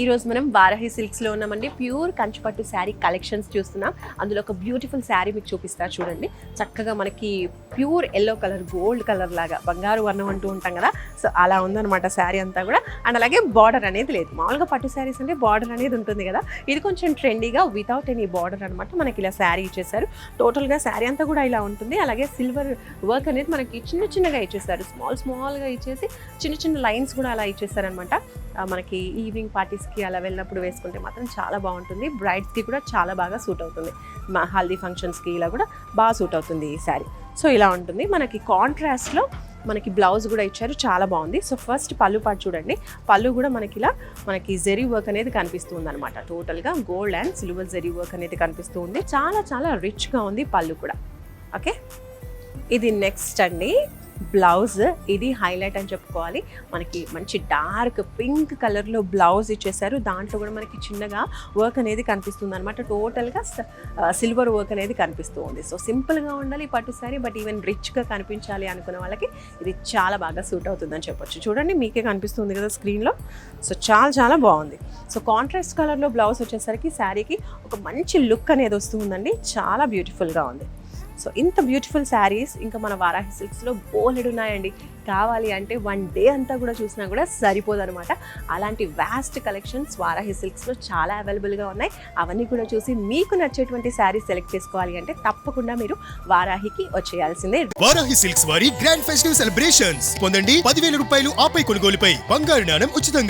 ఈరోజు మనం వారాహి సిల్క్స్లో ఉన్నామండి. ప్యూర్ కంచిపట్టు శారీ కలెక్షన్స్ చూస్తున్నాం. అందులో ఒక బ్యూటిఫుల్ శారీ మీకు చూపిస్తా చూడండి. చక్కగా మనకి pure yellow colour, gold colour లాగా బంగారు వర్ణం అంటూ ఉంటాం కదా, సో అలా ఉందన్నమాట శారీ అంతా కూడా. అండ్ అలాగే బార్డర్ అనేది లేదు. మామూలుగా పట్టు శారీస్ అంటే బార్డర్ అనేది ఉంటుంది కదా, ఇది కొంచెం ట్రెండీగా వితౌట్ ఎనీ బార్డర్ అనమాట. మనకి ఇలా శారీ ఇచ్చేసారు. టోటల్గా శారీ అంతా కూడా ఇలా ఉంటుంది. అలాగే సిల్వర్ వర్క్ అనేది మనకి చిన్నగా ఇచ్చేసారు. స్మాల్గా ఇచ్చేసి చిన్న లైన్స్ కూడా అలా ఇచ్చేసారనమాట. మనకి ఈవినింగ్ పార్టీస్కి అలా వెళ్ళినప్పుడు వేసుకుంటే మాత్రం చాలా బాగుంటుంది. బ్రైడ్స్కి కూడా చాలా బాగా సూట్ అవుతుంది. మా హల్దీ ఫంక్షన్స్కి ఇలా కూడా బాగా సూట్ అవుతుంది ఈ శారీ. సో ఇలా ఉంటుంది. మనకి కాంట్రాస్ట్లో మనకి బ్లౌజ్ కూడా ఇచ్చారు, చాలా బాగుంది. సో ఫస్ట్ పళ్ళు పాటు చూడండి. పళ్ళు కూడా మనకి జెరీ వర్క్ అనేది కనిపిస్తుంది అనమాట. టోటల్గా gold and silver zari work అనేది కనిపిస్తూ ఉంది. చాలా రిచ్గా ఉంది పళ్ళు కూడా. ఓకే, ఇది నెక్స్ట్ అండి బ్లౌజ్. ఇది హైలైట్ అని చెప్పుకోవాలి. మనకి మంచి డార్క్ పింక్ కలర్లో బ్లౌజ్ ఇచ్చేసారు. దాంట్లో కూడా మనకి చిన్నగా వర్క్ అనేది కనిపిస్తుంది అనమాట. టోటల్గా సిల్వర్ వర్క్ అనేది కనిపిస్తూ ఉంది. సో సింపుల్గా ఉండాలి పట్టు శారీ, బట్ ఈవెన్ రిచ్గా కనిపించాలి అనుకున్న వాళ్ళకి ఇది చాలా బాగా సూట్ అవుతుందని చెప్పొచ్చు. చూడండి, మీకే కనిపిస్తుంది కదా స్క్రీన్లో. సో చాలా బాగుంది. సో కాంట్రాస్ట్ కలర్లో బ్లౌజ్ వచ్చేసరికి శారీకి ఒక మంచి లుక్ అనేది వస్తుందండి. చాలా బ్యూటిఫుల్గా ఉంది. సో ఇంత బ్యూటిఫుల్ శారీస్ ఇంకా మన వారాహి సిల్క్స్లో బోలెడు ఉన్నాయండి. కావాలి అంటే వన్ డే అంతా కూడా చూసినా కూడా సరిపోదన్నమాట. అలాంటి వాస్ట్ కలెక్షన్స్ వారాహి సిల్క్స్లో చాలా అవైలబుల్గా ఉన్నాయి. అవన్నీ కూడా చూసి మీకు నచ్చేటువంటి శారీస్ సెలెక్ట్ చేసుకోవాలి అంటే తప్పకుండా మీరు వారాహికి వచ్చేయాల్సిందే. వారాహి సిల్క్స్ వారి గ్రాండ్ ఫెస్టివ్ సెలబ్రేషన్స్ పొందండి. 10,000 రూపాయలు ఆపై కొనుగోలుపై బంగారు నాణెం ఉచితంగా.